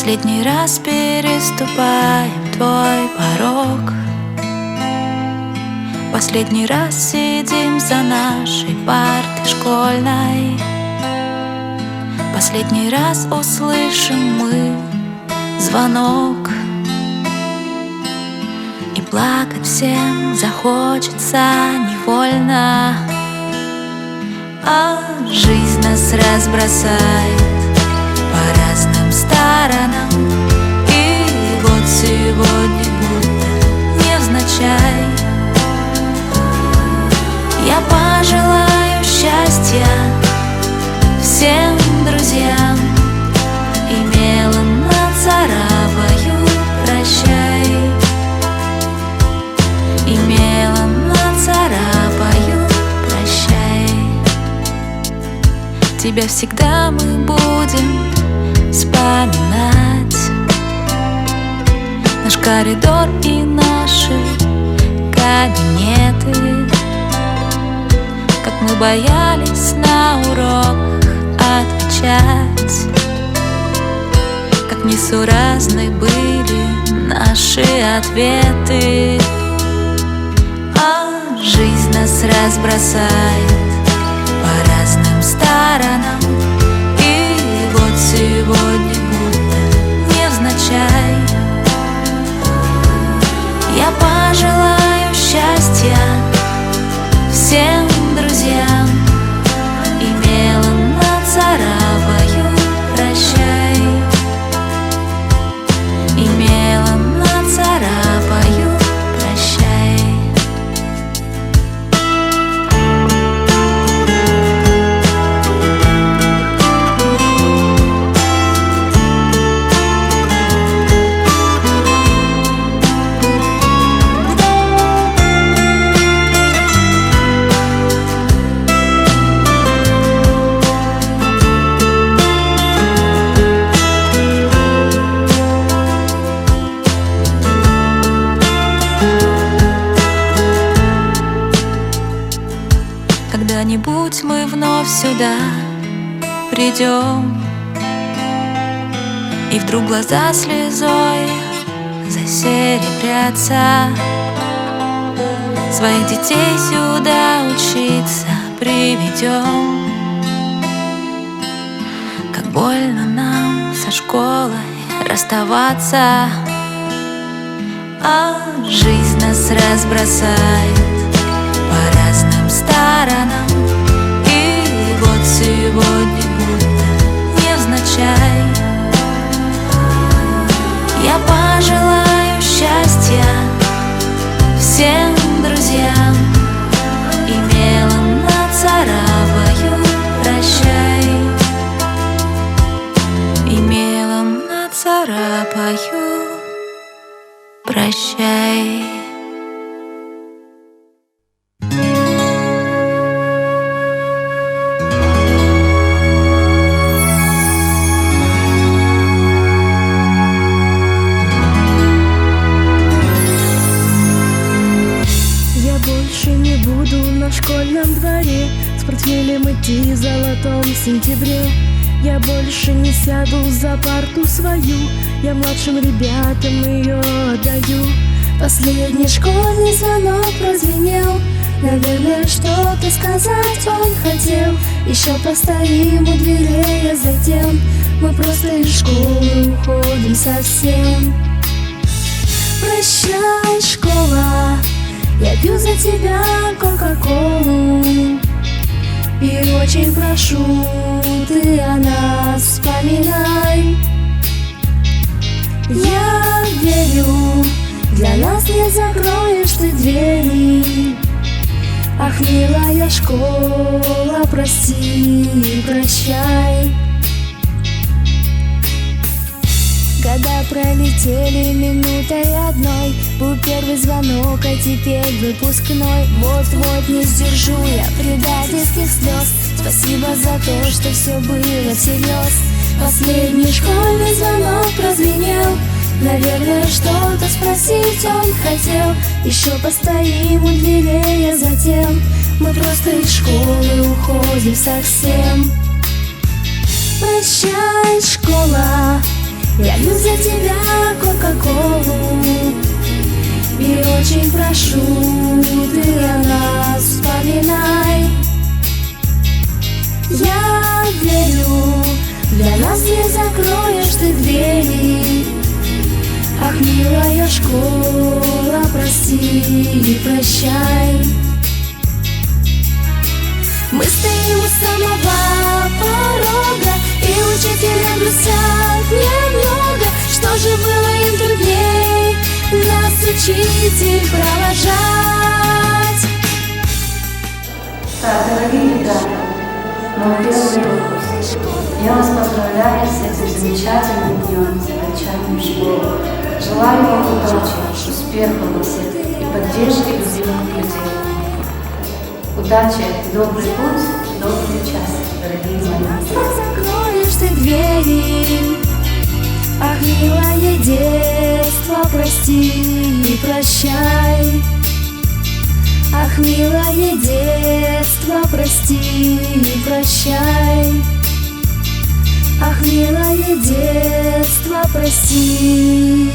Последний раз переступаем твой порог. Последний раз сидим за нашей партой школьной. Последний раз услышим мы звонок. И плакать всем захочется невольно. А жизнь нас разбросает по разным сторонам. И вот сегодня будто невзначай я пожелаю счастья всем друзьям и мелом нацарапаю прощай. И мелом нацарапаю прощай. Тебя всегда мы будем вспоминать. Наш коридор и наши кабинеты. Как мы боялись на уроках отвечать. Как несуразны были наши ответы. А жизнь нас разбросает по разным сторонам. И вот сегодня будто невзначай я пожелаю счастья всем друзьям и мелом нацарапаю прощай. И мелом нацарапаю прощай. Когда-нибудь мы вновь сюда придем, и вдруг глаза слезой засеребрятся. Своих детей сюда учиться приведем. Как больно нам со школой расставаться. А жизнь нас разбросает по разным сторонам. И вот сегодня будто невзначай я пожелаю счастья всем друзьям и мелом нацарапаю прощай. И мелом нацарапаю прощай. В школьном дворе с портфелем идти в золотом сентябре. Я больше не сяду за парту свою, я младшим ребятам ее отдаю. Последний школьный звонок прозвенел, наверное, что-то сказать он хотел. Еще постоим у дверей, а затем мы просто из школы уходим совсем. Прощай, школа, я пью за тебя кока-колу. И очень прошу, ты о нас вспоминай. Я верю, для нас не закроешь ты двери. Ах, милая школа, прости и прощай. Года пролетели минутой одной. Был первый звонок, а теперь выпускной. Вот-вот не сдержу я предательских слез. Спасибо за то, что все было всерьез. Последний школьный звонок прозвенел, наверное, что-то спросить он хотел. Еще постоим у дверей, а затем мы просто из школы уходим совсем. Прощай, школа, Я пью за тебя кока-колу и очень прошу, ты о нас вспоминай. Я верю, для нас не закроешь ты двери. Ах, милая школа, прости и прощай. Мы стоим у самого порога, и учителя грустят немного. Что же было им трудней нас, учитель, провожать? Так, дорогие ребята, мой первый выпуск. Я вас поздравляю с этим замечательным днем, с окончанием школы. Желаю вам удачи, успехов во всех и поддержки любимых людей. Удачи, добрый путь, добрый час, дорогие мои. Закроешь ты двери, ах, милое детство, прости и прощай. Ах, милое детство, прости и прощай. Ах, милое детство, прости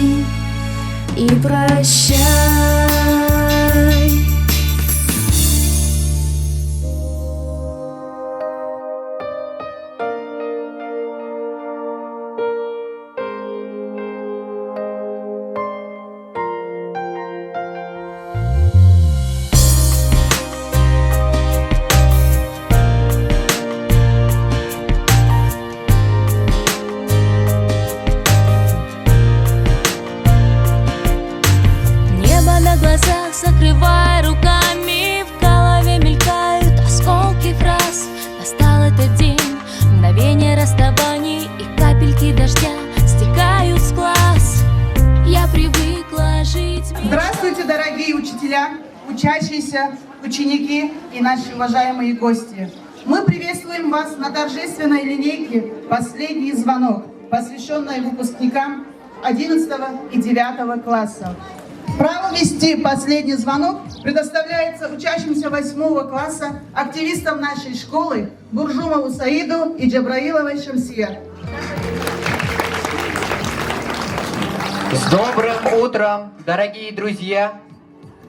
и прощай. Закрывай руками, в голове мелькают осколки фраз. Настал этот день, мгновение расставаний, и капельки дождя стекают с глаз. Я привыкла жить. Здравствуйте, дорогие учителя, учащиеся, ученики и наши уважаемые гости. Мы приветствуем вас на торжественной линейке «Последний звонок», посвященной выпускникам 11 и 9 класса. Право вести последний звонок предоставляется учащимся 8 класса, активистам нашей школы Буржумову Саиду и Джабраиловой Шамсия. С добрым утром, дорогие друзья!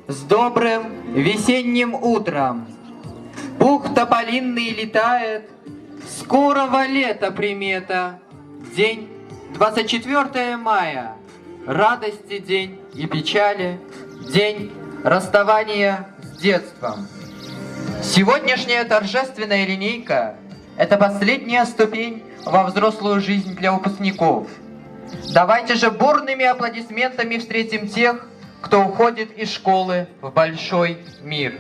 С добрым весенним утром! Пух тополинный летает, скорого лета примета. День 24 мая. Радости день и печали, день расставания с детством. Сегодняшняя торжественная линейка – это последняя ступень во взрослую жизнь для выпускников. Давайте же бурными аплодисментами встретим тех, кто уходит из школы в большой мир.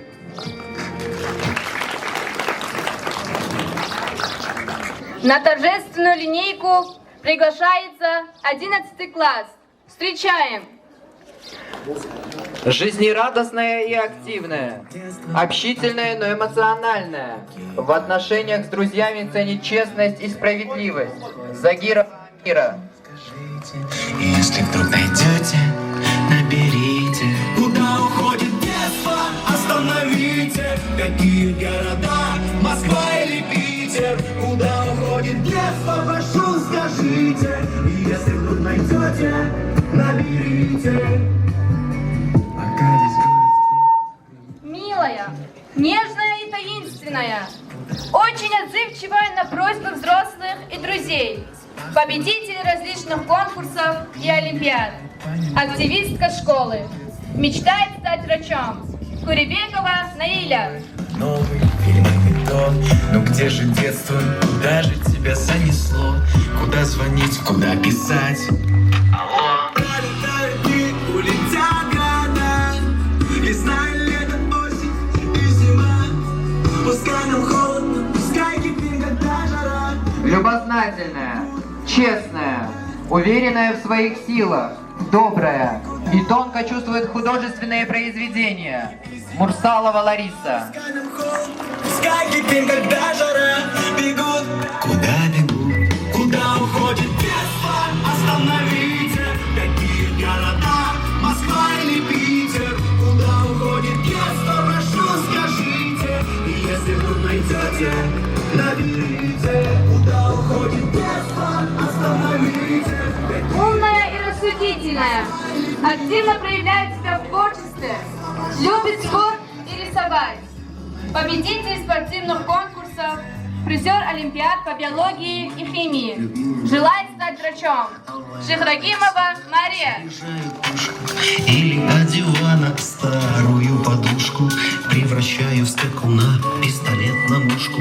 На торжественную линейку приглашается 11 класс. Встречаем! Жизнерадостная и активная, общительная, но эмоциональная, в отношениях с друзьями ценит честность и справедливость. Загира Амира. Если вдруг найдете, наберите. Куда уходит детство? Остановите. Какие города? Москва или Питер? Куда уходит детство? Прошу, скажите. И если вдруг найдете, наберите. Милая, нежная и таинственная, очень отзывчивая на просьбы взрослых и друзей, победитель различных конкурсов и олимпиад, активистка школы, мечтает стать врачом. Куребекова Наиля. Новый фильм то, ну где же детство, куда же тебя занесло? Куда звонить, куда писать? Алло. Пролетают дни, улетят года, весна, лето, осень и зима. Пускай нам холодно, пускай кипит, когда жара. Любознательная, честная, уверенная в своих силах, добрая и тонко чувствует художественные произведения. Мурсалова Лариса. Пускай кипит, когда жара. Бегут. Куда бегут? Куда уходит детство? Остановите. Какие города? Москва или Питер? Куда уходит детство? Прошу, скажите. И если вдруг найдете, наберите. Куда уходит детство? Остановите. таинственная. Активно проявляет себя в творчестве, любит спорт и рисовать. Победитель спортивных конкурсов, призер Олимпиад по биологии и химии. Желает стать врачом. Шихрагимова Мария. Или от дивана старую подушку превращаю в скакуна, пистолет на мушку.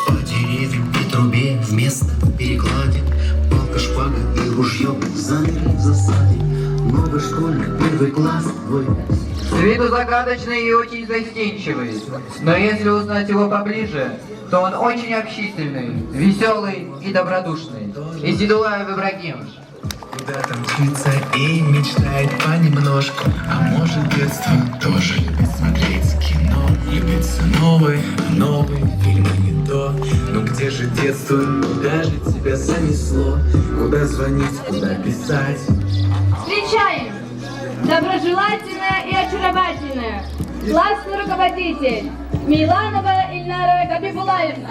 По деревьям и трубе вместо перекладин палка, шпага и ружье замерли в засаде. Новый школьник, первый класс твой. С виду загадочный и очень застенчивый, но если узнать его поближе, то он очень общительный, веселый и добродушный. Изидулаев Ибрагим. Куда там мчится и мечтает понемножку. А может, детство тоже любит смотреть кино. Любит все новые, новые фильмы не то. Ну где же детство, куда же тебя занесло? Куда звонить, куда писать? Встречаем! Доброжелательная и очаровательная. Классный руководитель Миланова Ильнара Габибулаевна.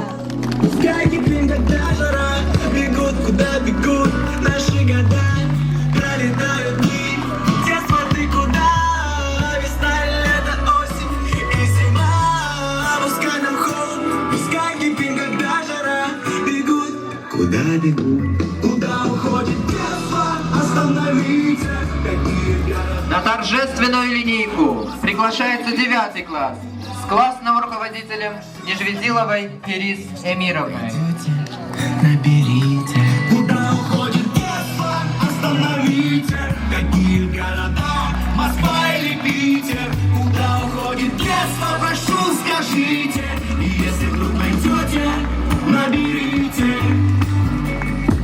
Скайки, блин, когда жара, бегут, куда бегут наши года. Пролетают дни, детство, ты куда? Весна, лето, осень и зима. Пускай нам холод, пускай кипим, когда жара. Бегут, куда бегут, куда уходит детство? Остановите, какие города. На торжественную линейку приглашается 9 класс с классным руководителем Нежведиловой Ферис Эмировной. Наберите, куда уходит детство? Остановите, какие города? Москва или Питер? Куда уходит детство? Прошу, скажите. И если вдруг найдете, наберите.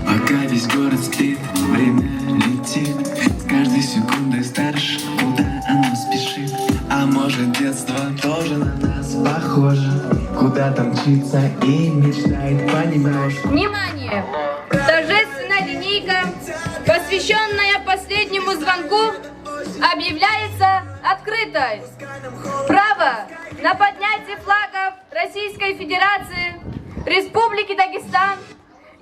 Пока весь город спит, время летит. С каждой секундой старше, куда оно спешит. А может, детство тоже на нас похоже. Куда-то мчится и мечтает понемножку. Внимание! Торжественная линейка, посвященная последнему звонку, объявляется открытой. Право на поднятие флагов Российской Федерации, Республики Дагестан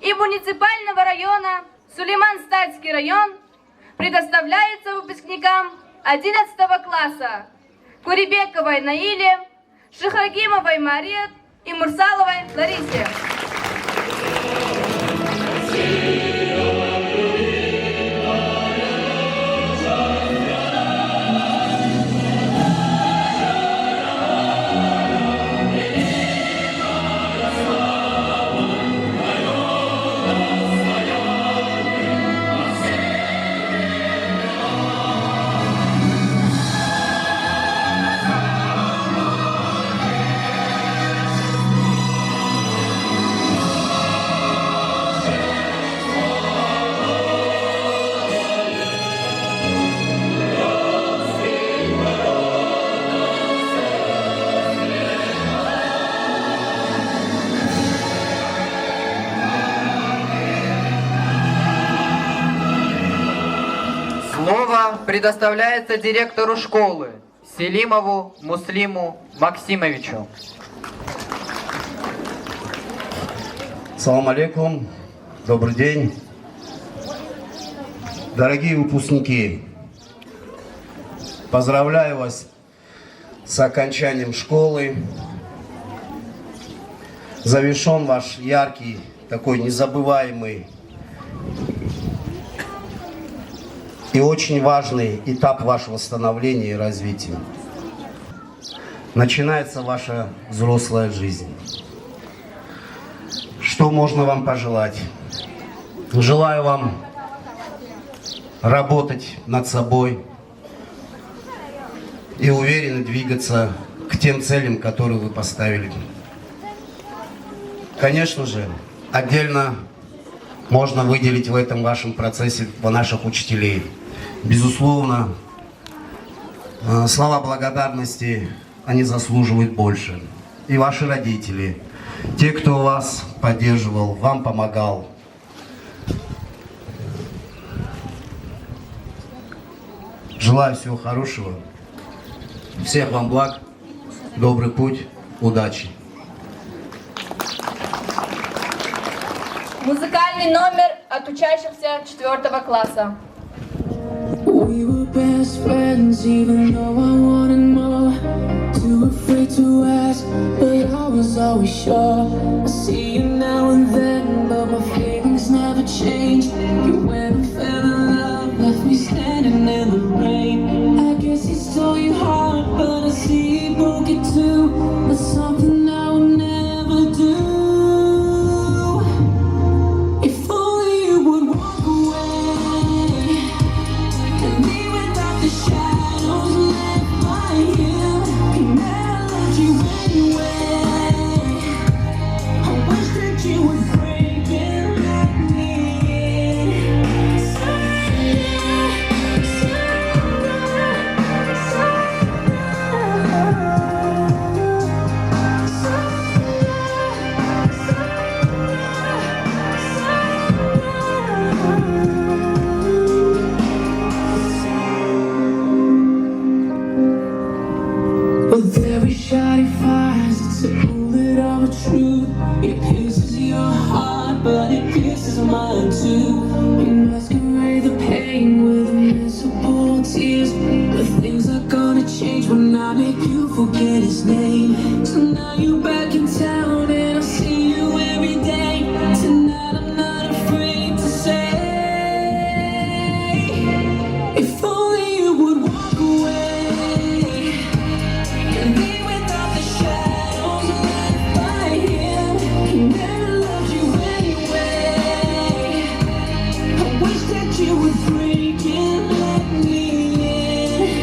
и муниципального района Сулейман-Стальский район предоставляется выпускникам 11 класса Курибековой Наиле, Шихрагимовой Марии и Мурсаловой Ларисе. Слово предоставляется директору школы Селимову Муслиму Максимовичу. Салам алейкум, добрый день. Дорогие выпускники, поздравляю вас с окончанием школы. Завершен ваш яркий, такой незабываемый и очень важный этап вашего становления и развития. Начинается ваша взрослая жизнь. Что можно вам пожелать? Желаю вам работать над собой и уверенно двигаться к тем целям, которые вы поставили. Конечно же, отдельно можно выделить в этом вашем процессе наших учителей. Безусловно, слова благодарности они заслуживают больше. И ваши родители, те, кто вас поддерживал, вам помогал. Желаю всего хорошего, всех вам благ, добрый путь, удачи. Музыкальный номер от учащихся 4 класса. best friends, even though I wanted more. Too afraid to ask, but I was always sure. I see you now and then, but my feelings never change. You went and fell in love, left me standing in the rain. I guess he stole your heart, but I see he broke it too. That's something I would never do. If only you would walk away and leave without the shadows left by him. He never loved you anyway. I wish that you would break and let me in. With every shot he fires, it's a bullet of a truth. It pierces your heart, but it pierces mine too. You masquerade the pain with invincible tears. But things are gonna change when I make you forget his name. So now you're back in town and I see you every day. Tonight I'm not afraid to say, if only you would walk away and be without the shadows left by him. He never loved you anyway. I wish that you would break and let me in.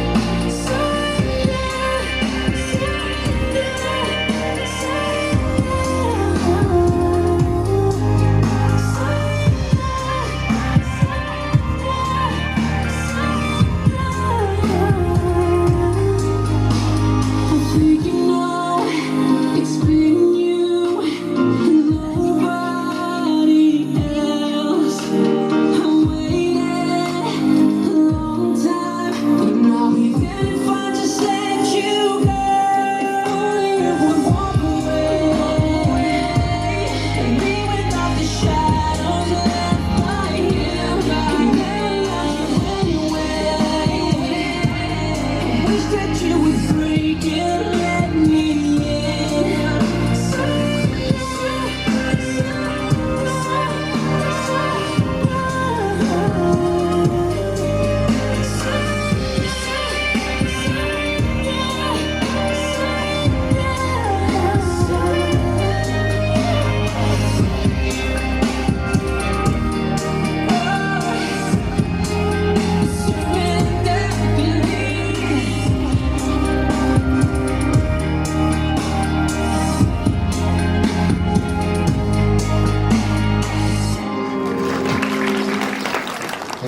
I think you know it's been you and nobody else. I waited a long time, but now we didn't find just let you go. Only you would walk away and be without the shadows left by him. He never loved you anyway. I wish that you would break and let me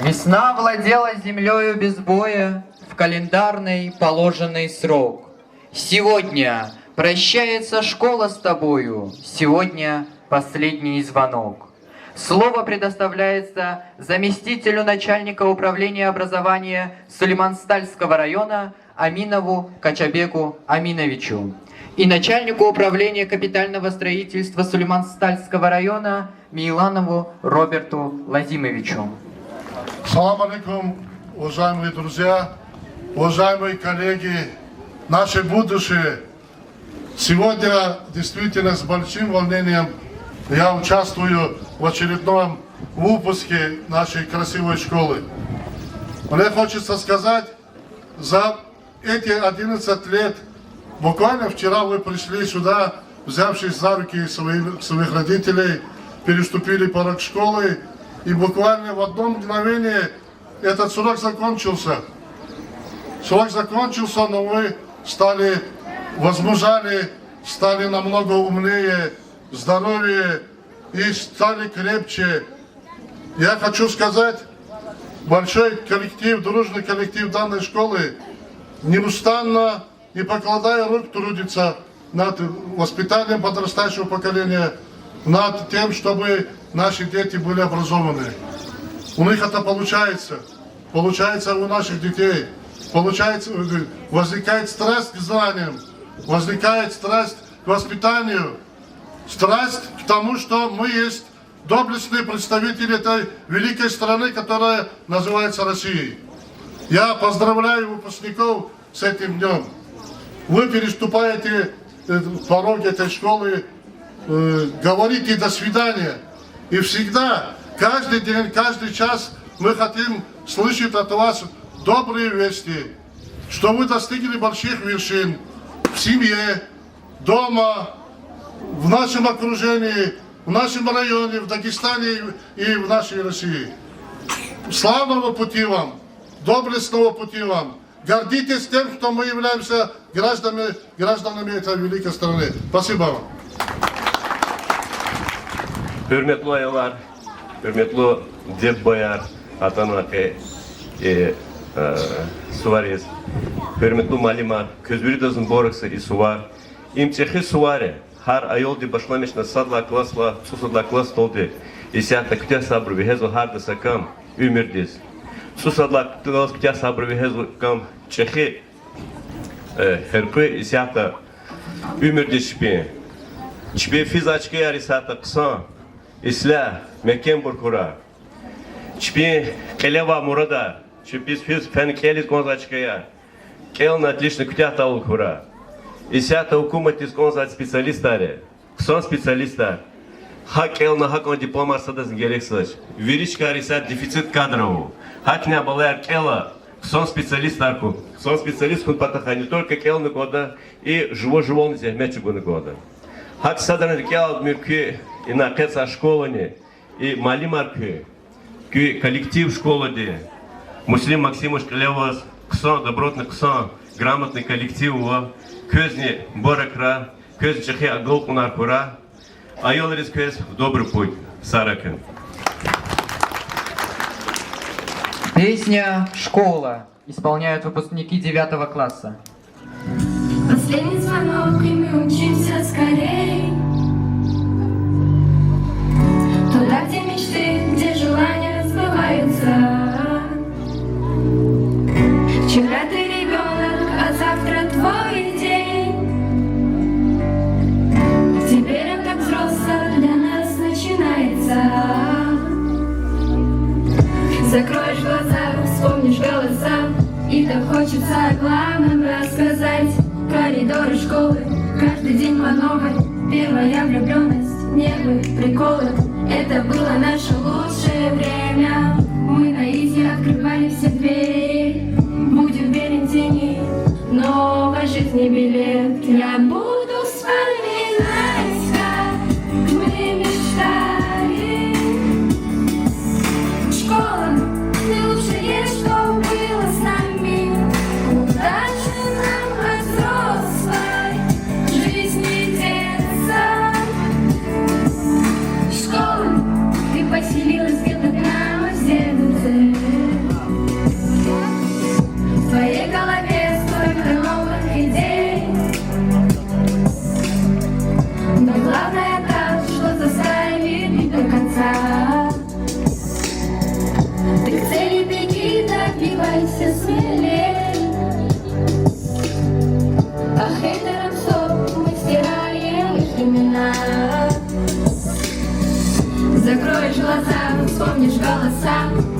Весна владела землею без боя в календарный положенный срок. Сегодня прощается школа с тобою, сегодня последний звонок. Слово предоставляется заместителю начальника управления образования Сулейманстальского района Аминову Качабеку Аминовичу и начальнику управления капитального строительства Сулейманстальского района Миланову Роберту Лазимовичу. Салам алейкум, уважаемые друзья, уважаемые коллеги, наши будущие. Сегодня действительно с большим волнением я участвую в очередном выпуске нашей красивой школы. Мне хочется сказать, за эти 11 лет, буквально вчера вы пришли сюда, взявшись за руки своих родителей, переступили порог школы, и буквально в одно мгновение этот срок закончился. Срок закончился, но вы стали, возмужали, стали намного умнее, здоровее и стали крепче. Я хочу сказать, большой коллектив, дружный коллектив данной школы неустанно, не покладая рук, трудится над воспитанием подрастающего поколения, над тем, чтобы наши дети были образованы. У них это получается у наших детей. Получается, возникает страсть к знаниям, возникает страсть к воспитанию, страсть к тому, что мы есть доблестные представители этой великой страны, которая называется Россией. Я поздравляю выпускников с этим днем. Вы переступаете порог этой школы, говорите «до свидания». И всегда, каждый день, каждый час мы хотим слышать от вас добрые вести, что вы достигли больших вершин в семье, дома, в нашем окружении, в нашем районе, в Дагестане и в нашей России. Славного пути вам, доблестного пути вам. Гордитесь тем, что мы являемся гражданами этой великой страны. Спасибо вам. Hürmetli ayılar, hürmetli dep bayar, atanakı, suvarez, hürmetli malimar, közbüri dazın borıksı и suvar, imtihı suvarı, har ayol di başlamışna sadla klasla, susadla klas toldi, isiyakta kütüya sabrı vihezu harda sakam, ümirdiz. Susadla klas kütüya sabrı vihezu kam, çehi, hırpı isiyakta ümirdiz şipi. Şipi fizaçkı yarisata kısa, İsla, Mekken Burkura. Чпи Келева Мурада, чпи физ фен келис гонзачкая. Келна отлично кутята улкура. Исята укумат из гонзач специалистаре. Сон специалиста. Хак елна хакон дипломарсада згерексач. Виричка рисат дефицит кадров. Хакня балер кела. Сон специалистарку. Сон специалист кун патаха не только келна года и живо-живолный зехмячу года. Хак садан кела мирки и на кеца школане и малимарки. Коллектив школы, Муслим Максимович Клевас, ксон, добротный ксон, грамотный коллектив, közни боракра, көз чехи аголку наркура, а йолрис көз в добрый путь, Саракен. Песня «Школа» исполняют выпускники 9 класса. Последний звонок, и мы учимся скорей. Туда, где мечты, где желания разбываются. Вчера ты ребенок, а завтра твой день. Теперь он так взрослый для нас начинается. Закроешь глаза, вспомнишь голоса, и так хочется о главном рассказать. Коридоры школы, каждый день по новой. Первая влюбленность, нервы, приколы. Это было наше лучшее время. Мы на изи открывали все двери. Будь уверен, тяни новой жизни билет. Я буду вспоминать, как мы мечтали. Школа, ты лучшее, что было с нами. Куда же нам от взрослой жизни деться? Школа, ты поселилась где-то прямо в сердце. В твоей голове столько новых идей. Но главное так, что заставит не до конца. Ты к цели беги, добивайся смелей. А хейтерам стоп, мы стираем их имена. Закроешь глаза, вспомнишь голоса,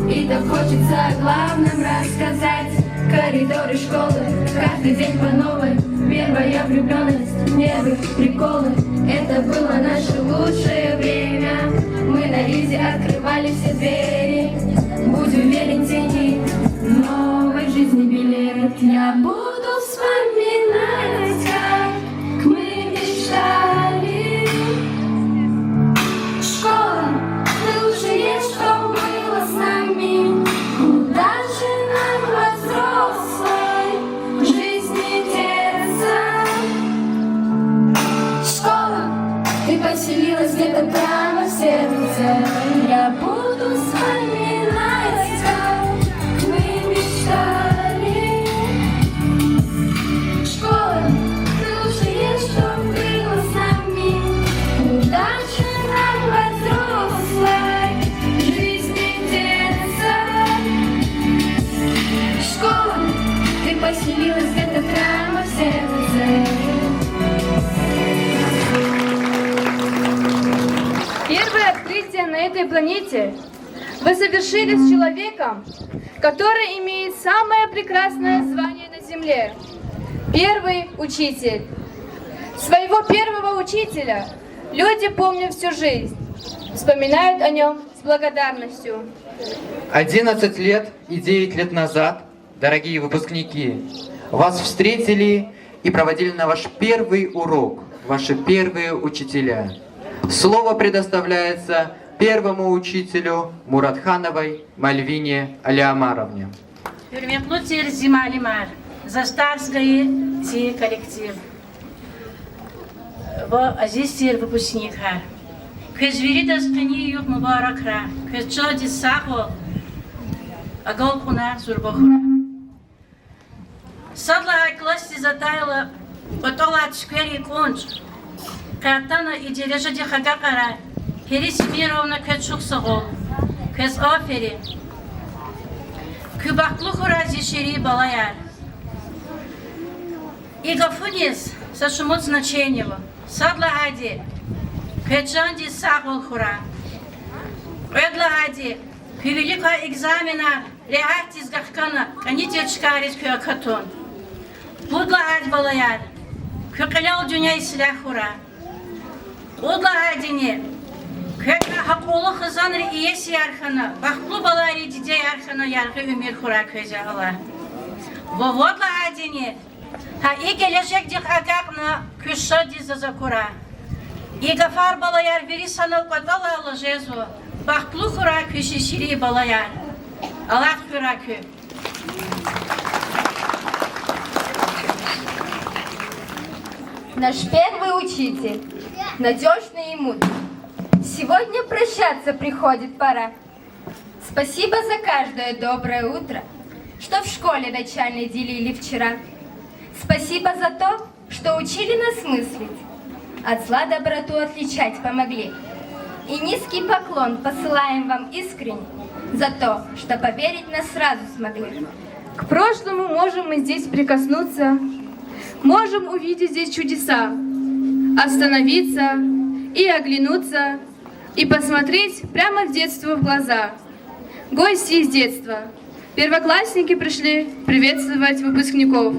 и так хочется о главном рассказать. Коридоры школы, каждый день по новой. Первая влюбленность, нервы, приколы. Это было наше лучшее время. Мы на изи открывали все двери. Будь уверен, тяни новой жизни билет. Я буду вспоминать, как мы мечтали. Школа, ты лучшее, что было с нами. Куда же нам от взрослой жизни деться? Школа, ты поселилась где-то прямо в сердце. Я буду вспоминать, как мы мечтали. Школа, ты лучшее, что было с нами. Куда же нам от взрослой жизни деться? Школа, ты поселилась где-то прямо в сердце. Первое открытие на этой планете вы совершили с человеком, который имеет самое прекрасное звание на земле – первый учитель. Своего первого учителя люди помнят всю жизнь, вспоминают о нем с благодарностью. 11 лет и 9 лет назад, дорогие выпускники, вас встретили и проводили на ваш первый урок, ваши первые учителя. Слово предоставляется первому учителю Муратхановой Мальвине Алиамаровне. Hürmetli Terzi Malimar, Zastarskaya Ti коллектив. Во азистер выпускникар. Көзвери дастани юг мубаракра. Көчоди сахо. Агол кунар зурбохра. Садла класси затайла. Потола чквери конч. Картана и дережади хагакара. Перис мировна көчук сагол. Көз афери. Kübaklı Hurazi Шери Балаяр. И Гафунис сашумот значениево. Садла Ади. Кечанди Сахол Хура. Эдла Ади. Кювелика экзамена. Реактис Гахкана. Каните чкарис кюакатон. Будла Ади Балаяр. Кюкалял дюня исля Хура. Удла Адине. Kökle hakolu hızanır iyesi yarkana, baklı balari dide yarkana yargı ümür kura köze ala. Vovodla adini, ha i gelecek dik agakna küşa dize zakura. I gafar balayar veri sanal patala ala jezu, baklı kura köşe şiri balayar. Allah kura kü. Наш первый учитель, надежный и мудрый. Сегодня прощаться приходит пора. Спасибо за каждое доброе утро, что в школе начальной делили вчера. Спасибо за то, что учили нас мыслить, от зла доброту отличать помогли. И низкий поклон посылаем вам искренне за то, что поверить нас сразу смогли. К прошлому можем мы здесь прикоснуться, можем увидеть здесь чудеса, остановиться и оглянуться, и посмотреть прямо в детство в глаза. Гости из детства, первоклассники пришли приветствовать выпускников.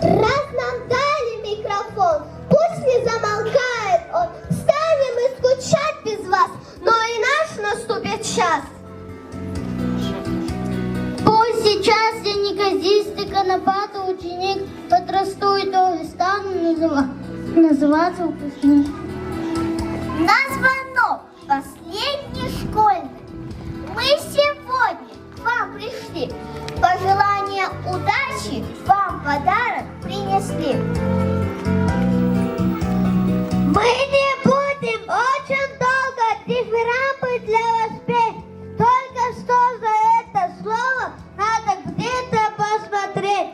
Раз нам дали микрофон, пусть не замолкает он. Станем и скучать без вас, но и наш наступит час. Пусть сейчас я неказистый конопатый ученик, подрасту и тоже стану называться выпускник. На звонок последний школьный мы сегодня к вам пришли. Пожелания удачи вам подарок принесли. Мы не будем очень долго дифирамбы для вас петь. Только что за это слово надо где-то посмотреть.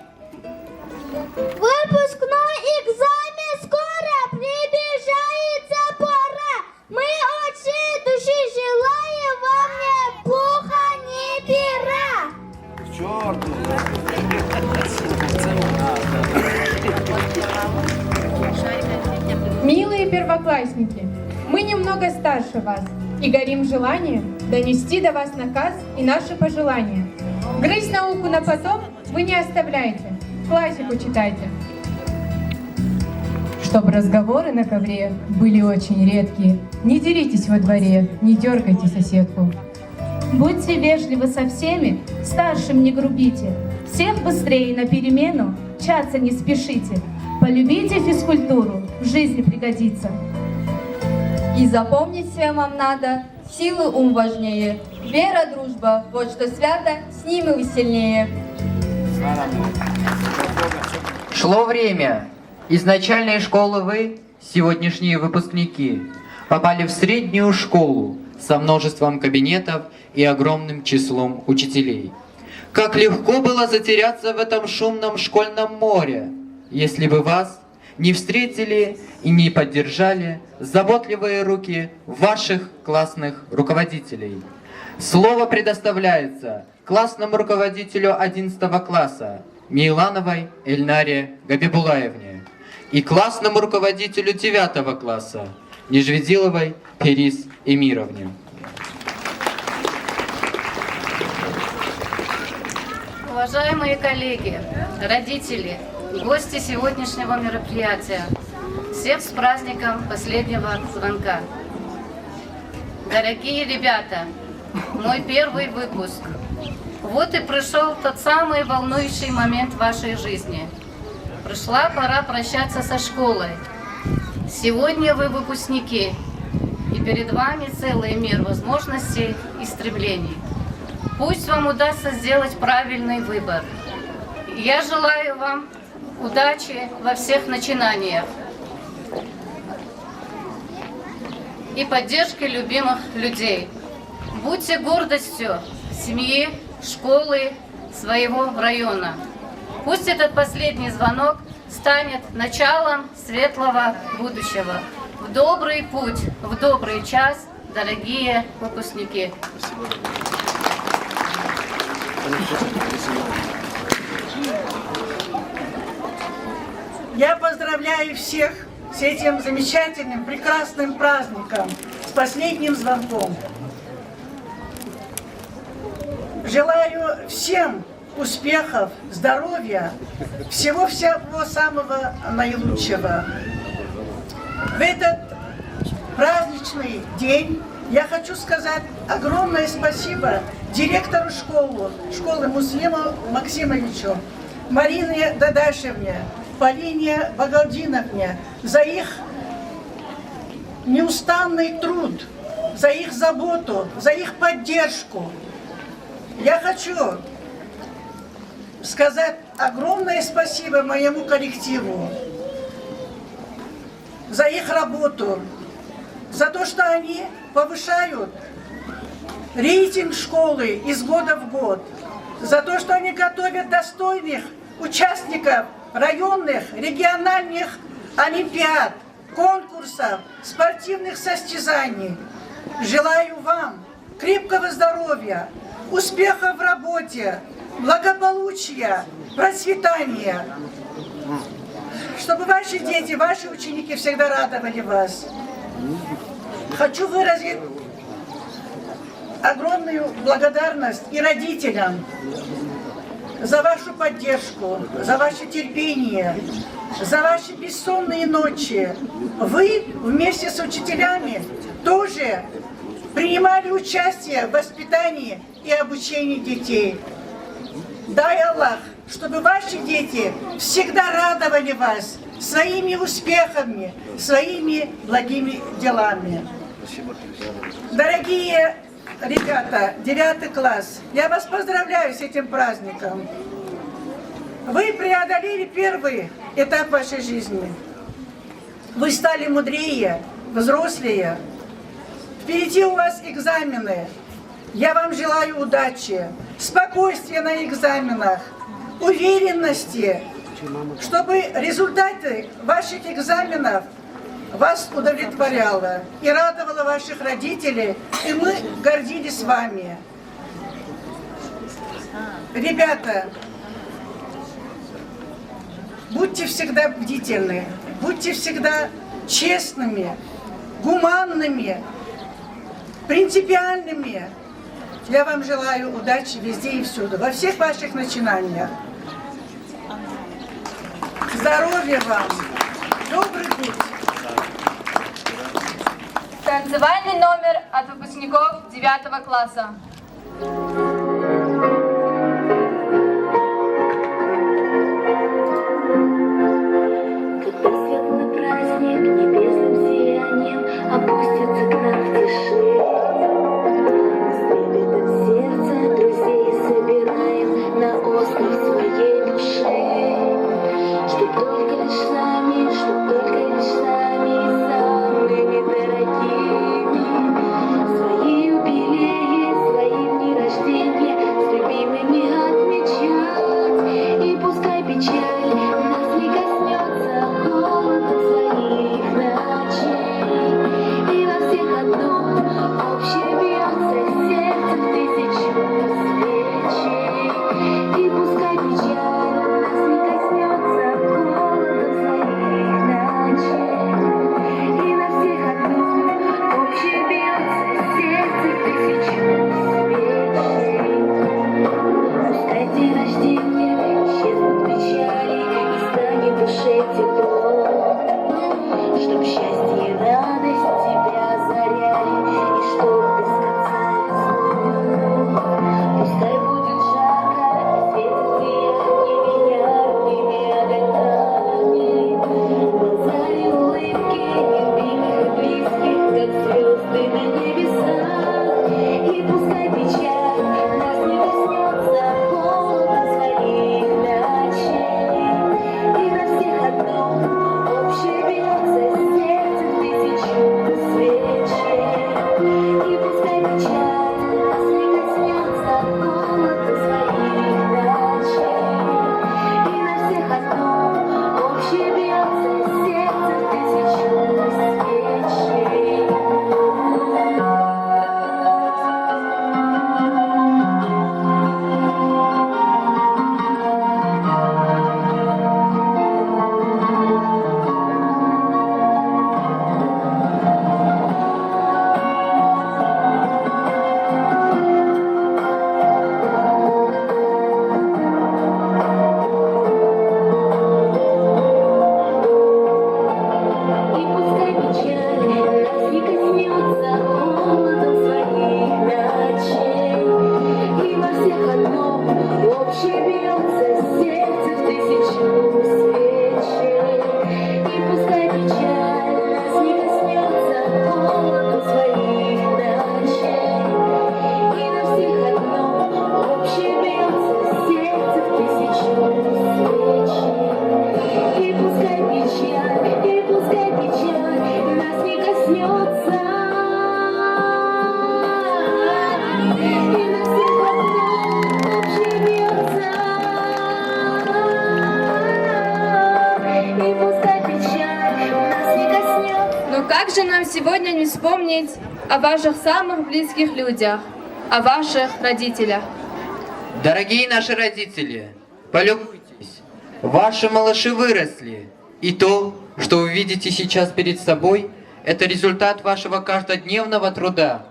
Выпускной экзамен скоро приближается пора. Мы от всей души желаем вам ни плохо, ни пера. Милые первоклассники, мы немного старше вас и горим желанием донести до вас наказ и наши пожелания. Грызть науку на потом вы не оставляйте, классику читайте. Чтобы разговоры на ковре были очень редкие, не деритесь во дворе, не дергайте соседку. Будьте вежливы со всеми, старшим не грубите. Всех быстрее на перемену, мчаться не спешите. Полюбите физкультуру, в жизни пригодится. И запомнить всем вам надо, силы ум важнее. Вера, дружба, вот что свято, с ними вы сильнее. Шло время. Из начальной школы вы, сегодняшние выпускники, попали в среднюю школу со множеством кабинетов и огромным числом учителей. Как легко было затеряться в этом шумном школьном море, если бы вас не встретили и не поддержали заботливые руки ваших классных руководителей. Слово предоставляется классному руководителю 11 класса Мейлановой Эльнаре Габибулаевне и классному руководителю 9 класса Нежведиловой Перис Эмировне. Уважаемые коллеги, родители, гости сегодняшнего мероприятия, всех с праздником последнего звонка. Дорогие ребята, мой первый выпуск. Вот и пришел тот самый волнующий момент вашей жизни. Пришла пора прощаться со школой. Сегодня вы выпускники, и перед вами целый мир возможностей и стремлений. Пусть вам удастся сделать правильный выбор. Я желаю вам удачи во всех начинаниях и поддержки любимых людей. Будьте гордостью семьи, школы, своего района. Пусть этот последний звонок станет началом светлого будущего. В добрый путь, в добрый час, дорогие выпускники. Я поздравляю всех с этим замечательным, прекрасным праздником, с последним звонком. Желаю всем успехов, здоровья, всего самого наилучшего. В этот праздничный день я хочу сказать огромное спасибо директору школы Муслиму Максимовичу, Марине Дадашевне, Полине Багалдиновне за их неустанный труд, за их заботу, за их поддержку. Я хочу сказать огромное спасибо моему коллективу за их работу, за то, что они повышают рейтинг школы из года в год, за то, что они готовят достойных участников районных, региональных олимпиад, конкурсов, спортивных состязаний. Желаю вам крепкого здоровья, успеха в работе, благополучия, процветания. Чтобы ваши дети, ваши ученики всегда радовали вас. Хочу выразить огромную благодарность и родителям за вашу поддержку, за ваше терпение, за ваши бессонные ночи. Вы вместе с учителями тоже принимали участие в воспитании и обучении детей. Дай Аллах, чтобы ваши дети всегда радовали вас своими успехами, своими благими делами. Дорогие ребята, 9 класс, я вас поздравляю с этим праздником. Вы преодолели первый этап вашей жизни. Вы стали мудрее, взрослее. Впереди у вас экзамены. Я вам желаю удачи, спокойствия на экзаменах, уверенности, чтобы результаты ваших экзаменов вас удовлетворяло и радовало ваших родителей, и мы гордились вами. Ребята, будьте всегда бдительны, будьте всегда честными, гуманными, принципиальными. Я вам желаю удачи везде и всюду, во всех ваших начинаниях. Здоровья вам, добрый путь. Танцевальный номер от выпускников 9 класса. Когда светлый праздник небесным сиянием опустится к нам в тиши, с сердца друзей собираем на остров своей души, чтоб только лишь с нами, самыми дорогими, свои юбилеи, свои звезды на небесах, и пускай печаль нас не коснется холодом своих ночей, и на всех одно общее бьется сердце в тысячу свечей, и пускай печаль нас не коснется холодом своих ночей, и на всех одно общее бьется сердце в тысячу свечей. И пускай печаль нас не коснется холодом своих ночей, и во всех одно общее бьется сердце в тысячу свечей. И пускай печаль нас не коснется холодом своих ночей, и на всех одно общее бьется сердце в тысячу свечей. И пускай печаль нас не коснется, и на всех одно общее бьется. И пускай печаль нас не коснется. Но как же нам сегодня не вспомнить о ваших самых близких людях, о ваших родителях? Дорогие наши родители, полюбуйтесь, ваши малыши выросли, и то, что вы видите сейчас перед собой, это результат вашего каждодневного труда.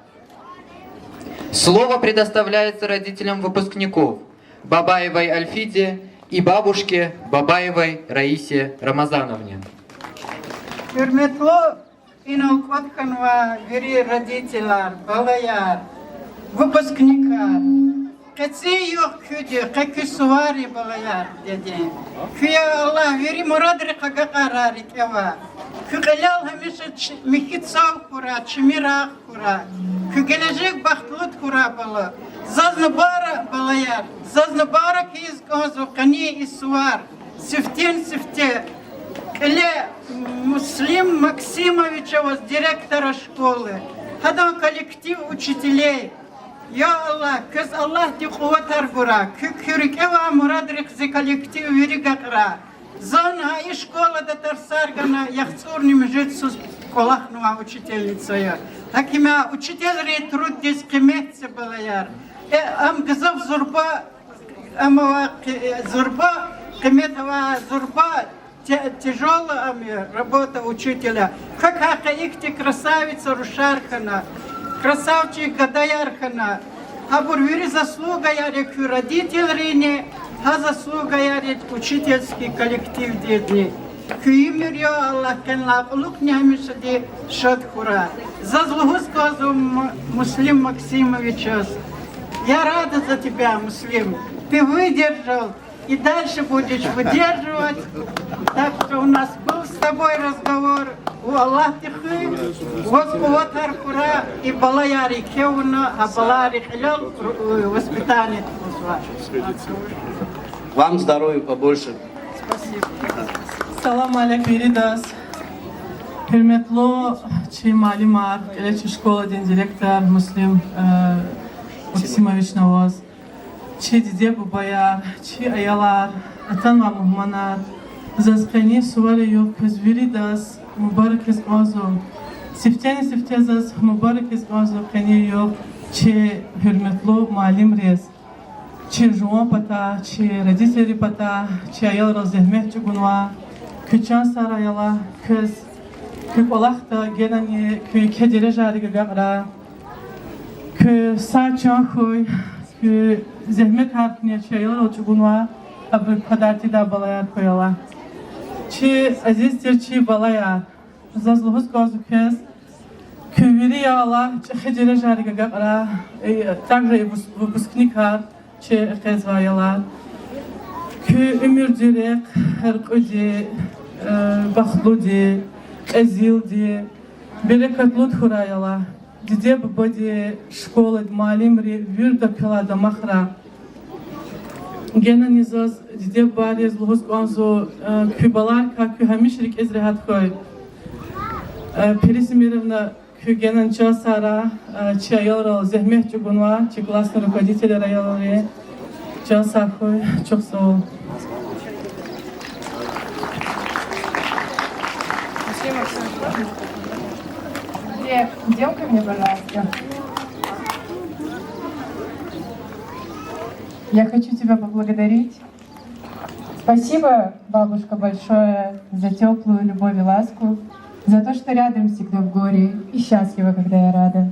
Слово предоставляется родителям выпускников Бабаевой Альфиде и бабушке Бабаевой Раисе Рамазановне. Hürmetli inanılmaz ve veri radiciler, balayar, выпускникlar. Kaçı yok küdü, kakü suvari balayar dedi. Küya Allah veri muradri kaga kararı keva. Kügelal hemişe mihit sav kura, çimirak kura. Kügelecek bahtlut kura balı. Zazlı bara balayar. Zazlı bara ki izgozu kani isuvar. Siften sifte. Келе Муслим Максимовича, директора школы, хадан коллектив учителей. Я Аллах, кыз Аллах ди куватар бура, күрик эва мурадрик зи коллектив виригакра. Зона и школа да тарсаргана яхцурни мжитсус колахнуа учительница я. Такими учитель труд дис кемetse балаяр. Ам гызов зурба, ам зурба, кеметова зурба. Тяжелая работа учителя. Как ихти красавица Рушархана, красавчик Гадаярхана. А бурвири заслуга ярик родитель Рине, а заслуга ярик учительский коллектив дедни. Кюимир я Аллах кенлак, лук не хамишади шадхура. За злугу сказал Муслим Максимович. Я рада за тебя, Муслим. Ты выдержал. И дальше будешь выдерживать. Так что у нас был с тобой разговор. У Аллах тихы, вот Аркура и Балаяри Кеуна, а Балари Хилял воспитание. Вам здоровья побольше. Спасибо. Салам алейкум, Иридас. Hürmetli Çi Malimar, Eleçi Şkoladin direktor Muslim Maksimoviç Navoz. Çi Dide Babayar, Çi Ayalar, Atan ve Muhmanar, Zazkani Suvali yok, Közviridas, Mübarek iz Azum. Sifteni siftezaz, Mübarek iz Azum, Kani yok, Çi hürmetli Malim Rez. Çi Juan Pata, Çi Radisleri Pata, Çi Ayalar Zehmet Çugunva, Küçan Sarayala, Köz, Kük Olakta, Gelani, Kü Kedire Jari Gagara, Kü Saçan Huy, Kü Zehmet Harfine Çi Ayalar Çugunva, Abı Padarti da Balayar Koyala. Çi Aziztir Çi Balayar, Zazluhuz Gozu Köz, Kü Viri Yağla, Çi Kedire Jari Gagara, Также выпускникар, Çi Kızvayalar, Kü Ümür Direk, Herkudi, Bakhludi, Ezildi, Berekatlut Hurayala, Диде боди школа малим вюрда пилада махра. Гена низос диде барез лохос гонзо кюбалар как хамишрик изрехат хой. Пересимировна кюгенан часара чайора зехмех чугунва чи классный руководитель района часа хой чоксо. Идем ко мне, пожалуйста. Я хочу тебя поблагодарить. Спасибо, бабушка, большое за теплую любовь и ласку, за то, что рядом всегда в горе и счастлива, когда я рада.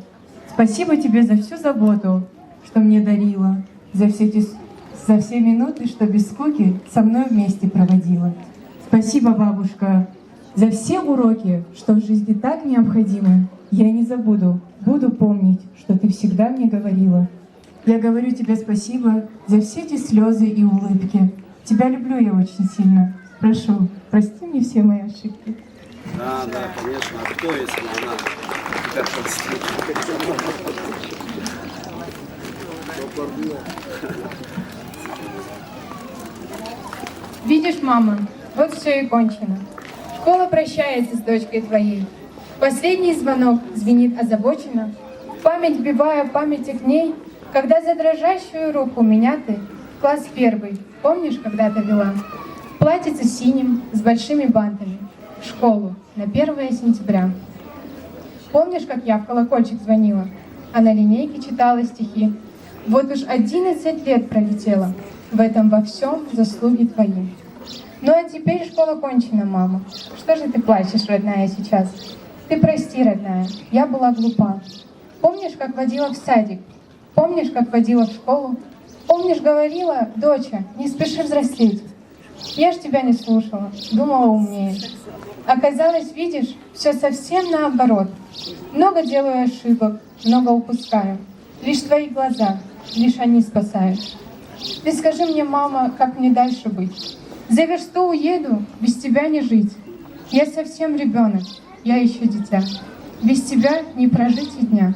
Спасибо тебе за всю заботу, что мне дарила, за все минуты, что без скуки со мной вместе проводила. Спасибо, бабушка, за все уроки, что в жизни так необходимы. Я не забуду, буду помнить, что ты всегда мне говорила. Я говорю тебе спасибо за все эти слезы и улыбки. Тебя люблю я очень сильно. Прошу, прости мне все мои ошибки. Да, конечно. А кто, если она тебя простит? Видишь, мама, вот все и кончено. Школа прощается с дочкой твоей. Последний звонок звенит озабоченно, память вбивая памяти к ней, когда за дрожащую руку меня ты в класс первый, помнишь, когда-то вела? Платьице синим, с большими бантами, в школу на 1 сентября. Помнишь, как я в колокольчик звонила, а на линейке читала стихи? Вот уж 11 лет пролетело, в этом во всем заслуги твои. Ну а теперь школа кончена, мама. Что же ты плачешь, родная, сейчас? Ты прости, родная, я была глупа. Помнишь, как водила в садик? Помнишь, как водила в школу? Помнишь, говорила, доча, не спеши взрослеть. Я ж тебя не слушала, думала умнее. Оказалось, видишь, все совсем наоборот. Много делаю ошибок, много упускаю. Лишь твои глаза, лишь они спасают. Ты скажи мне, мама, как мне дальше быть? За версту уеду, без тебя не жить. Я совсем ребенок, я еще дитя. Без тебя не прожить и дня.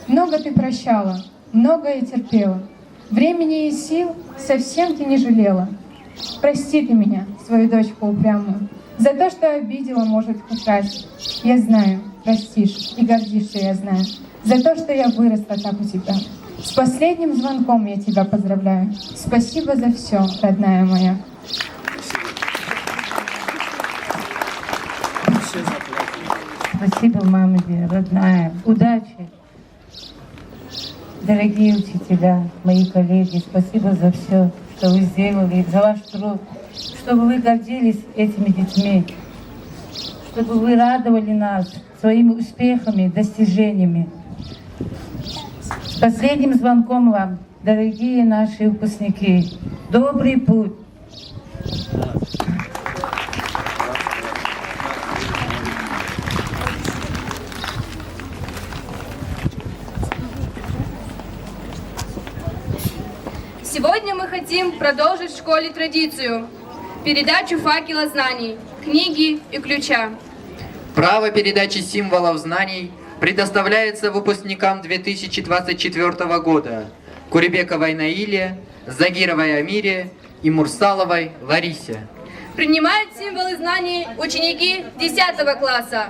Много ты прощала, многое терпела. Времени и сил совсем ты не жалела. Прости ты меня, свою дочку упрямую, за то, что обидела, может, хоть раз. Я знаю, простишь и гордишься, я знаю, за то, что я выросла так у тебя. С последним звонком я тебя поздравляю. Спасибо за все, родная моя. Спасибо, мама, родная. Удачи. Дорогие учителя, мои коллеги, спасибо за все, что вы сделали, за ваш труд, чтобы вы гордились этими детьми, чтобы вы радовали нас своими успехами, достижениями. С последним звонком вам, дорогие наши выпускники, добрый путь. Сегодня мы хотим продолжить в школе традицию – передачу факела знаний, книги и ключа. Право передачи символов знаний предоставляется выпускникам 2024 года Куребековой Наиле, Загировой Амире и Мурсаловой Ларисе. Принимают символы знаний ученики 10 класса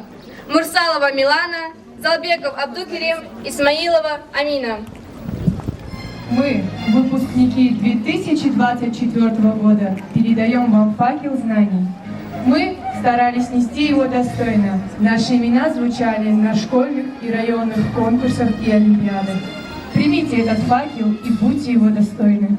Мурсалова Милана, Залбеков Абдукерим, Исмаилова Амина. Мы, выпускники 2024 года, передаем вам факел знаний. Мы старались нести его достойно. Наши имена звучали на школьных и районных конкурсах и олимпиадах. Примите этот факел и будьте его достойны.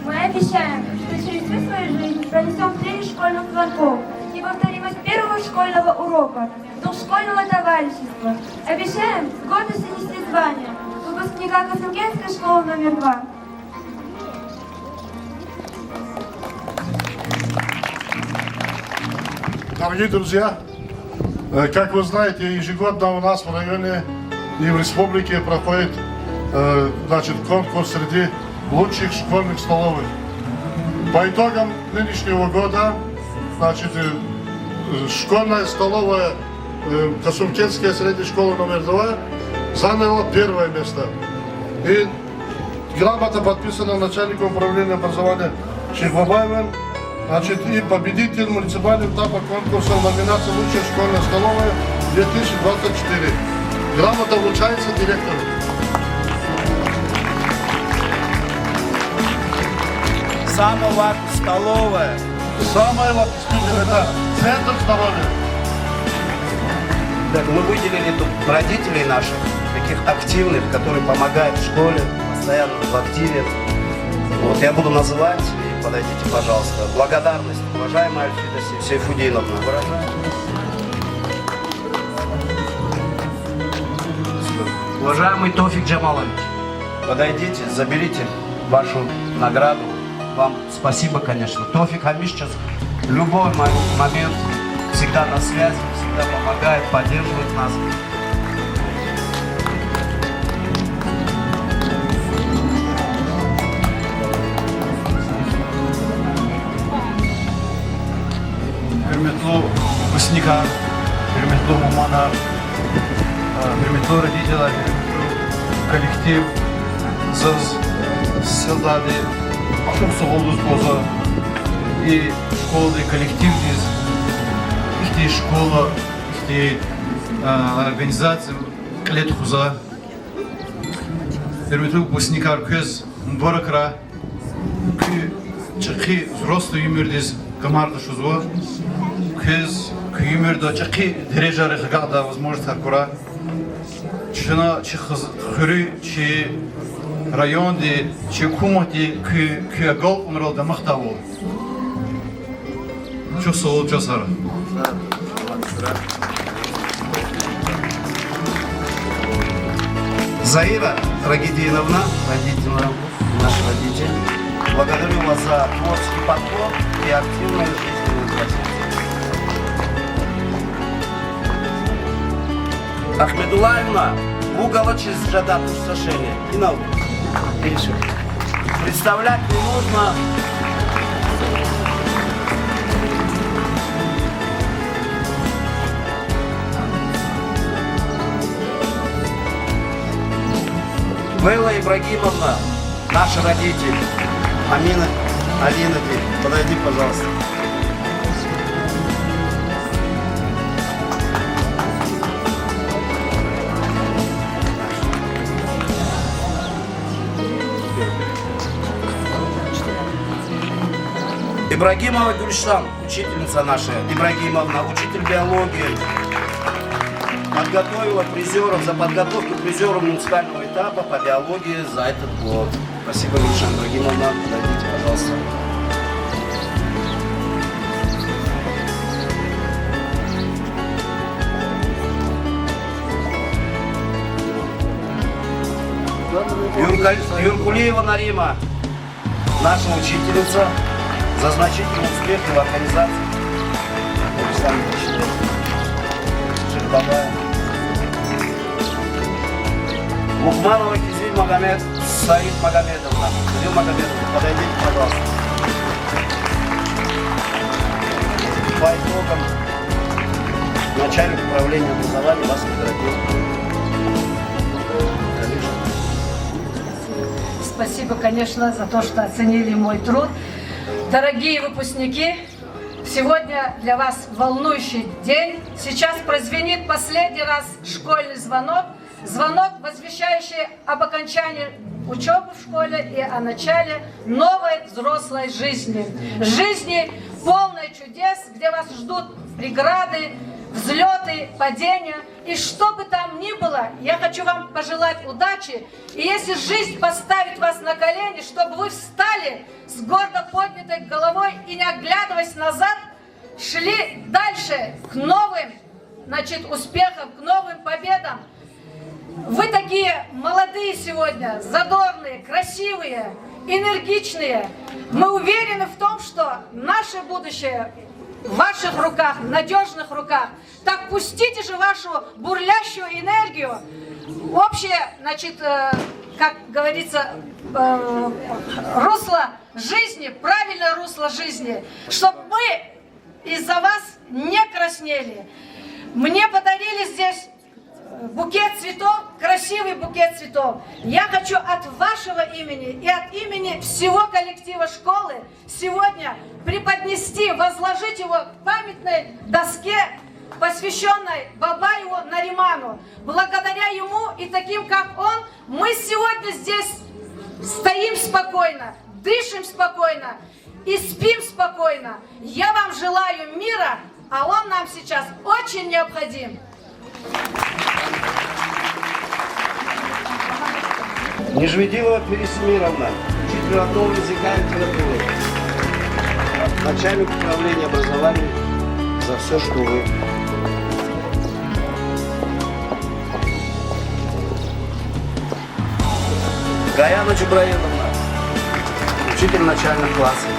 Мы обещаем, что через всю свою жизнь пронесем 3 школьных звонков, неповторимость первого школьного урока, дух школьного товарищества. Обещаем с гордостью нести звание выпускника Казангенской школы номер 2. Дорогие друзья, как вы знаете, ежегодно у нас в районе и в республике проходит конкурс среди лучших школьных столовых. По итогам нынешнего года школьная столовая Касумкентская средняя школа номер 2 заняла первое место. И грамота подписана начальником управления образования Шихбабаевым. Значит, и победитель муниципального этапа конкурса в номинации «Лучшая школьная столовая» 2024. Грамота вручается директору. Самая столовая. Самая лапистичная, это центр здоровья. Так, мы выделили тут родителей наших, таких активных, которые помогают в школе, постоянно в активе. Вот, я буду называть, и подойдите, пожалуйста. Благодарность, уважаемая Альфида Сейфудиновна. Выражаю. Уважаемый Тофик Джамалович, подойдите, заберите вашу награду. Вам спасибо, конечно. Тофик Хамишчас в любой момент всегда на связи, всегда помогает, поддерживает нас. Hürmetli выпускника, hürmetli маманар, hürmetli родителя, коллектив, siz sizlarni çok soğuldunuz boza и школы коллективниз, ихти школа, ихти организация клет хуза, hürmetli выпускникар көз мбаракра, чықи взрослый юмирдиз камардашузва, көз юмирда чықи дережары хагада возможность харкура, чына чихыз хюри чи районде чи кумати кюагол умрал махтавол. Чё соло, чё сара. Заира Рагидиновна, родитель, наш родитель, благодарю вас за творческий подход и активную жизненную позицию. Ахмедулаевна, уголо через жада пустошения. И наука. Представлять не нужно. Лейла Ибрагимовна, наши родители. Амина, Алина, подойди, пожалуйста. Ибрагимова Гульшан, учительница наша, Ибрагимовна, учитель биологии, подготовила призеров за подготовку призеров муниципального этапа по биологии за этот год. Спасибо, Гульшан Ибрагимовна, подойдите, пожалуйста. Юркулиева Нарима, наша учительница, за значительный успех в организации. Мухманова Кизиль Магомед, Саид Магомедовна. Кизиль Магомедовна, подойдите, пожалуйста. По итогам начальник управления образования вас наградил. Спасибо, конечно, за то, что оценили мой труд. Дорогие выпускники, сегодня для вас волнующий день. Сейчас прозвенит последний раз школьный звонок. Звонок, возвещающий об окончании учебы в школе и о начале новой взрослой жизни. Жизни полной чудес, где вас ждут преграды, взлеты, падения. И что бы там ни было, я хочу вам пожелать удачи. И если жизнь поставит вас на колени, чтобы вы встали с гордо поднятой головой и, не оглядываясь назад, шли дальше к новым, успехам, к новым победам. Вы такие молодые сегодня, задорные, красивые, энергичные. Мы уверены в том, что наше будущее в ваших руках, в надежных руках. Так пустите же вашу бурлящую энергию, общее, как говорится, русло жизни, правильное русло жизни, чтобы мы из-за вас не краснели. мне подарили здесь букет цветов, красивый букет цветов. Я хочу от вашего имени и от имени всего коллектива школы сегодня преподнести, возложить его к памятной доске, посвященной Бабаеву Нариману. Благодаря ему и таким, как он, мы сегодня здесь стоим спокойно, дышим спокойно и спим спокойно. Я вам желаю мира, а он нам сейчас очень необходим. Нежведилова Пересмировна, учитель родного языка и литературы, начальник управления образования, за все, что вы. Гаяна Джубраиловна, учитель начальных классов.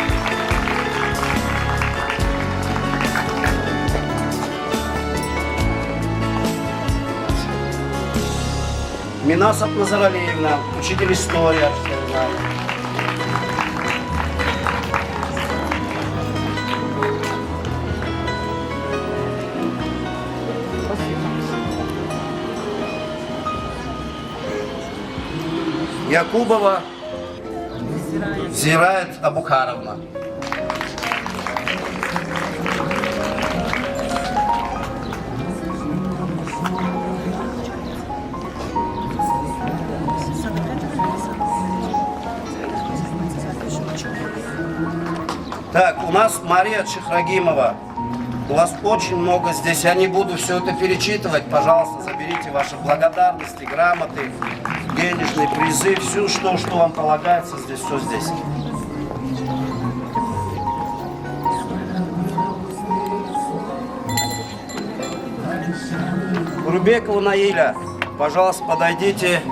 Минасов Назаралиевна, учитель истории. Якубова Зирает Абухаровна. Так, у нас Мария Чехрагимова. У вас очень много здесь. Я не буду все это перечитывать. Пожалуйста, заберите ваши благодарности, грамоты, денежные призы, все, что вам полагается, здесь, все здесь. Рубекова Наиля, пожалуйста, подойдите.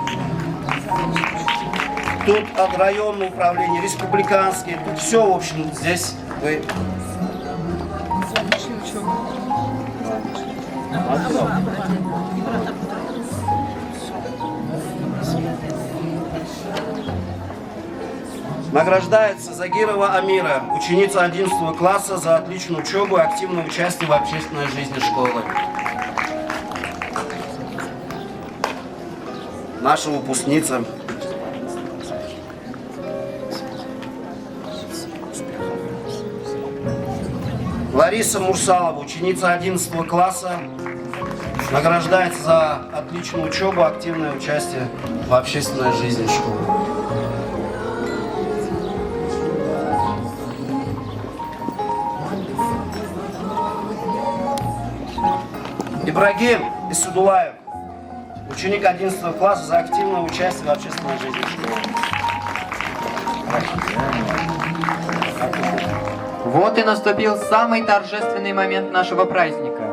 Тут от районного управления, республиканские, тут все, в общем, здесь вы... Награждается Загирова Амира, ученица 11 класса, за отличную учебу и активное участие в общественной жизни школы. Наша выпускница. Лариса Мурсалова, ученица 11 класса, награждается за отличную учебу, активное участие в общественной жизни школы. Ибрагим Исудулаев, ученик 11 класса, за активное участие в общественной жизни школы. Вот и наступил самый торжественный момент нашего праздника.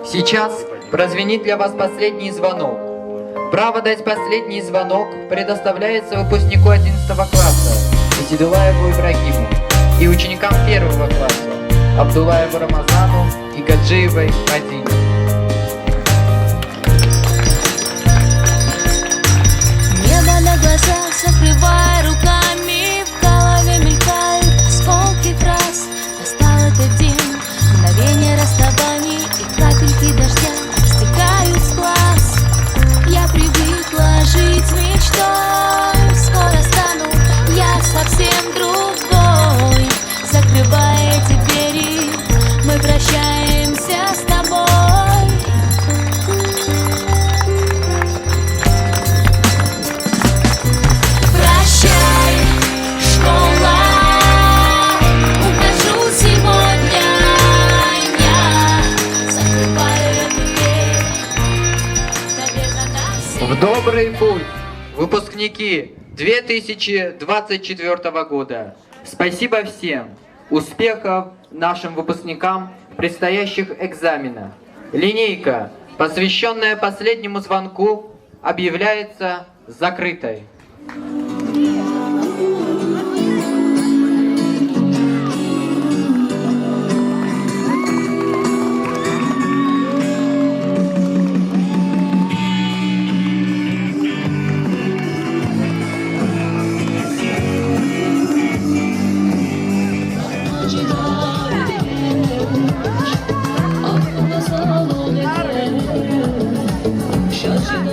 Сейчас прозвенит для вас последний звонок. Право дать последний звонок предоставляется выпускнику 11 класса Исидулаеву Ибрагиму и ученикам 1 класса Абдулаеву Рамазану и Гаджиевой Мадине. Небо на глазах закрывая руками, в голове мелькают осколки фраз. Настал этот день, мгновение расставаний, и капельки дождя стекают с глаз. Я привыкла жить мечтой, скоро стану я совсем другой. Закрывая эти двери, мы прощаемся с тобой. В добрый путь, выпускники 2024 года! Спасибо всем! Успехов нашим выпускникам в предстоящих экзаменах! Линейка, посвященная последнему звонку, объявляется закрытой. Sorry. Şarjıda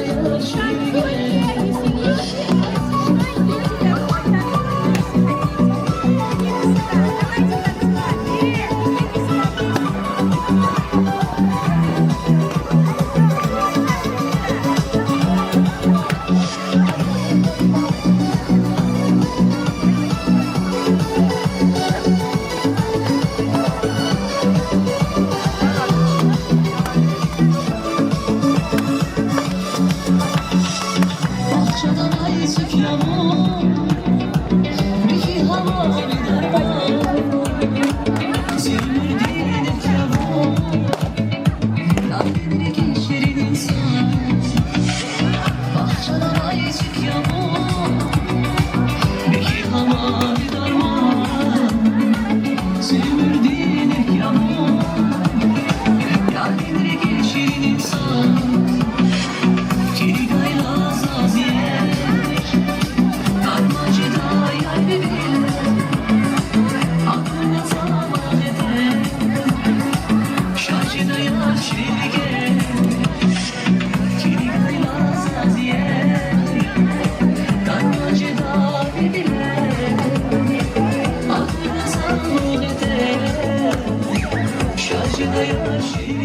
yaşır